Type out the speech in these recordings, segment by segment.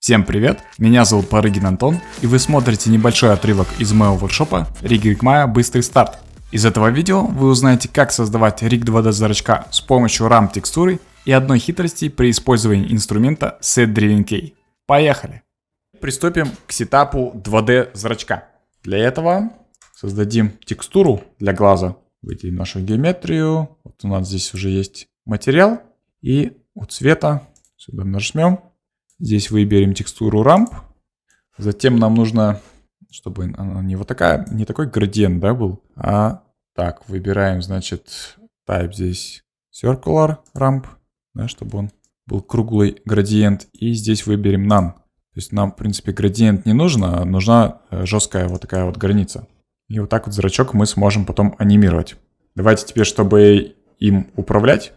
Всем привет, меня зовут Парыгин Антон, и вы смотрите небольшой отрывок из моего воркшопа Rig Maya Быстрый старт. Из этого видео вы узнаете, как создавать риг 2D зрачка с помощью RAM текстуры и одной хитрости при использовании инструмента SetDrivenKey. Поехали! Приступим к сетапу 2D зрачка. Для этого создадим текстуру для глаза, выделим нашу геометрию, вот у нас здесь уже есть материал, и у цвета сюда нажмем. Здесь выберем текстуру Ramp. Затем нам нужно, чтобы она не вот такая, не такой градиент, да, был, а так, выбираем, значит, Type здесь Circular Ramp, да, чтобы он был круглый градиент. И здесь выберем None. То есть нам, в принципе, градиент не нужно, а нужна жесткая вот такая вот граница. И вот так вот зрачок мы сможем потом анимировать. Давайте теперь, чтобы им управлять,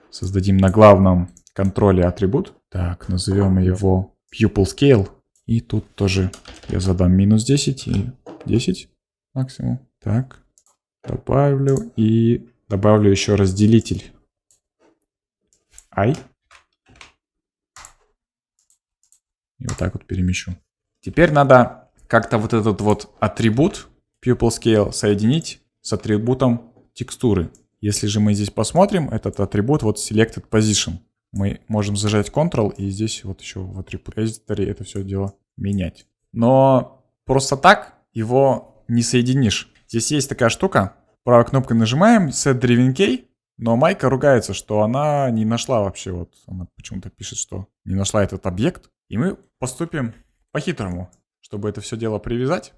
создадим на главном контроле атрибут. Так, назовем его Pupil Scale. И тут тоже я задам минус 10 и 10 максимум. Так, добавлю и добавлю еще разделитель. I. И вот так вот перемещу. Теперь надо как-то вот этот вот атрибут Pupil Scale соединить с атрибутом текстуры. Если же мы здесь посмотрим, этот атрибут вот Selected Position. Мы можем зажать Ctrl и здесь вот еще в атрибут эдиторе это все дело менять. Но просто так его не соединишь. Здесь есть такая штука. Правой кнопкой нажимаем SetDrivenKey, но Майка ругается, что она не нашла вообще, вот она почему-то пишет, что не нашла этот объект. И мы поступим по-хитрому. Чтобы это все дело привязать,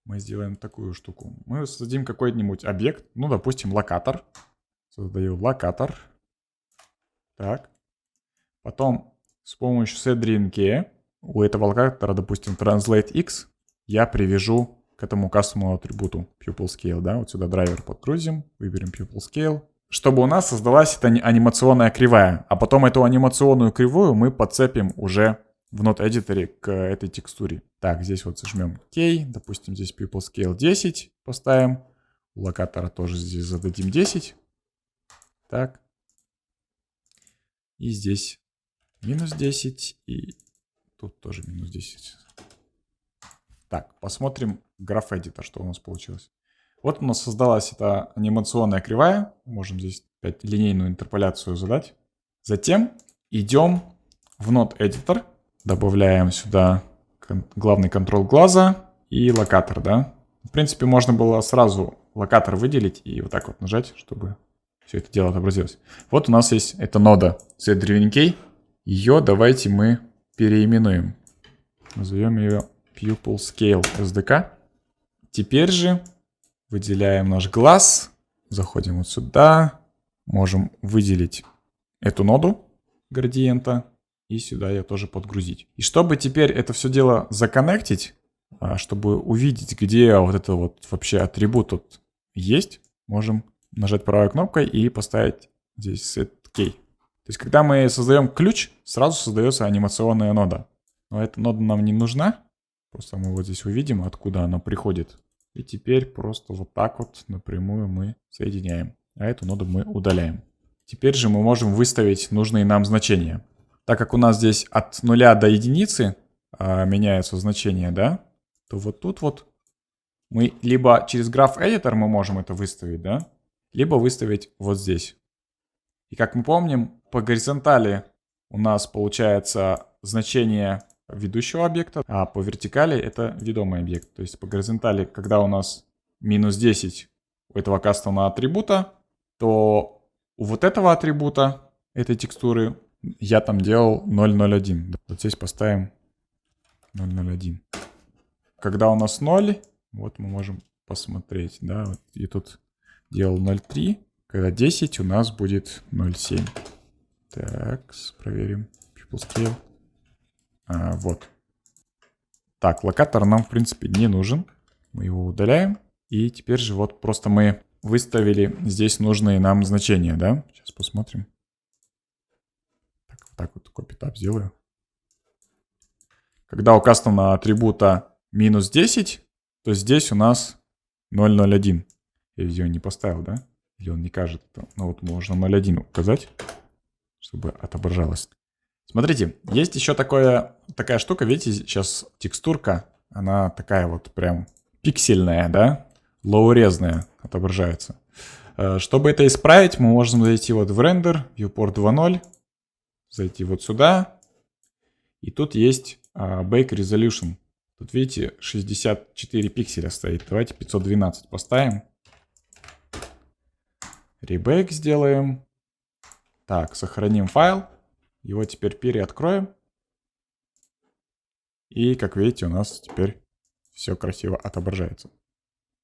мы сделаем такую штуку. Мы создадим какой-нибудь объект, ну, допустим, локатор. Создаю локатор. Так. Потом с помощью SetDrivenKey у этого локатора, допустим, TranslateX, я привяжу к этому кастомному атрибуту Pupil Scale, да, вот сюда драйвер подгрузим, выберем Pupil Scale, чтобы у нас создалась эта анимационная кривая, а потом эту анимационную кривую мы подцепим уже в Node Editor к этой текстуре. Так, здесь вот зажмем K, допустим, здесь Pupil Scale 10 поставим, у локатора тоже здесь зададим 10, так, и здесь минус 10, и тут тоже минус 10. Так, посмотрим Graph Editor, что у нас получилось. Вот у нас создалась эта анимационная кривая. Можем здесь опять линейную интерполяцию задать. Затем идем в Node Editor. Добавляем сюда главный контрол глаза и локатор, да. В принципе, можно было сразу локатор выделить и вот так вот нажать, чтобы все это дело отобразилось. Вот у нас есть эта нода SetDrivenKey. Ее давайте мы переименуем. Назовем ее Pupil Scale SDK. Теперь же выделяем наш глаз. Заходим вот сюда. Можем выделить эту ноду градиента. И сюда ее тоже подгрузить. И чтобы теперь это все дело законнектить, чтобы увидеть, где вот это вот вообще атрибут тут есть, можем нажать правой кнопкой и поставить здесь SetKey. То есть, когда мы создаем ключ, сразу создается анимационная нода. Но эта нода нам не нужна. Просто мы вот здесь увидим, откуда она приходит. И теперь просто вот так вот напрямую мы соединяем. А эту ноду мы удаляем. Теперь же мы можем выставить нужные нам значения. Так как у нас здесь от 0 до единицы меняются значения, да, то вот тут вот мы либо через Graph Editor мы можем это выставить, да, либо выставить вот здесь. И как мы помним, по горизонтали у нас получается значение ведущего объекта, а по вертикали это ведомый объект. То есть по горизонтали, когда у нас минус 10 у этого кастомного атрибута, то у вот этого атрибута, этой текстуры, я там делал 0,01. Вот здесь поставим 0,01. Когда у нас 0, вот мы можем посмотреть, да, вот, и тут делал 0,3. Когда 10, у нас будет 0,7. Так, проверим. Pupil Scale. Вот. Так, локатор нам, в принципе, не нужен. Мы его удаляем. И теперь же вот просто мы выставили здесь нужные нам значения, да? Сейчас посмотрим. Так, вот так вот copy-tab сделаю. Когда у кастомного атрибута минус 10, то здесь у нас 0,01. Я видео не поставил, да? Или он не кажет. Ну вот можно 0,1 указать, чтобы отображалось. Смотрите, есть еще такая штука, видите, сейчас текстурка, она такая вот прям пиксельная, да, лоурезная отображается. Чтобы это исправить, мы можем зайти вот в рендер, viewport 2.0, зайти вот сюда, и тут есть Bake Resolution. Тут, видите, 64 пикселя стоит. Давайте 512 поставим. Rebake сделаем. Так, сохраним файл. Его теперь переоткроем. И, как видите, у нас теперь все красиво отображается.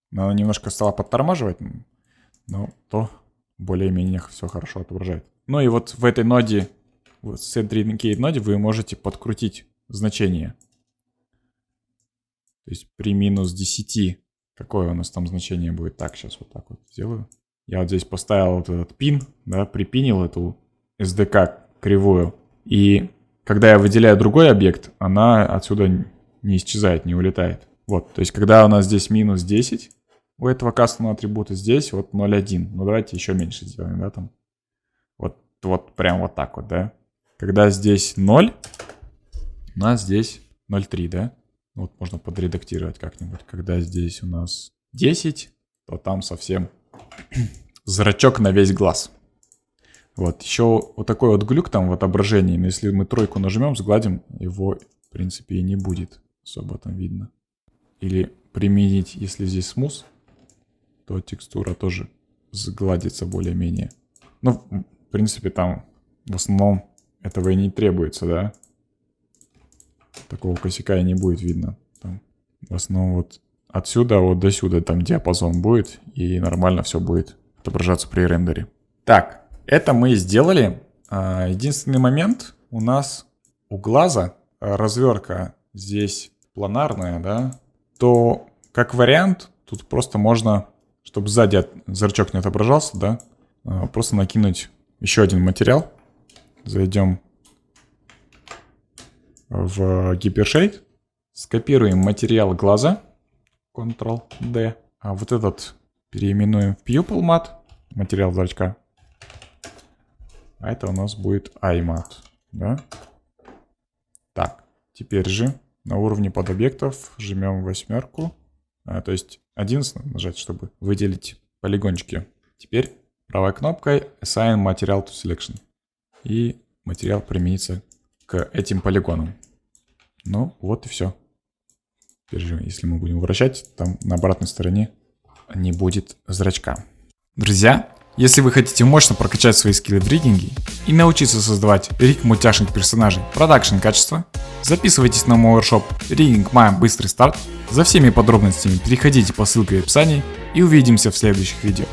Но она немножко стала подтормаживать, но то более-менее все хорошо отображает. Ну и вот в этой ноде, в Set3Indicate ноде вы можете подкрутить значение. То есть при минус 10, какое у нас там значение будет? Так, сейчас вот так вот сделаю. Я вот здесь поставил вот этот пин, да, припинил эту SDK кривую. И когда я выделяю другой объект, она отсюда не исчезает, не улетает. Вот, то есть когда у нас здесь минус 10 у этого кастомного атрибута, здесь вот 0.1. Ну давайте еще меньше сделаем, да, там. Вот прям вот так вот, да. Когда здесь 0, у нас здесь 0.3, да. Вот можно подредактировать как-нибудь. Когда здесь у нас 10, то там совсем зрачок на весь глаз. Вот, еще вот такой вот глюк там в отображении. Но если мы тройку нажмем, сгладим, его, в принципе, и не будет особо там видно. Или применить, если здесь смус, то текстура тоже сгладится более-менее. Ну, в принципе, там в основном этого и не требуется, да. Такого косяка и не будет видно. Там, в основном вот отсюда вот до сюда там диапазон будет, и нормально все будет отображаться при рендере. Так, это мы сделали. Единственный момент, у нас у глаза развертка здесь планарная, да, то как вариант тут просто можно, чтобы сзади зрачок не отображался, да, просто накинуть еще один материал. Зайдем в Hypershade, скопируем материал глаза, Ctrl-D, а вот этот переименуем в Pupil Matte, материал зрачка, а это у нас будет Eye Matte, да? Так, теперь же на уровне подобъектов жмем восьмерку, то есть 11 нажать, чтобы выделить полигончики. Теперь правой кнопкой Assign Material to Selection, и материал применится к этим полигонам. Ну, вот и все. Теперь же, если мы будем вращать, там на обратной стороне не будет зрачка. Друзья, если вы хотите мощно прокачать свои скиллы в риггинге и научиться создавать риг мультяшных персонажей продакшн качества, записывайтесь на мой воркшоп Rigging Mime Быстрый старт. За всеми подробностями переходите по ссылке в описании и увидимся в следующих видео.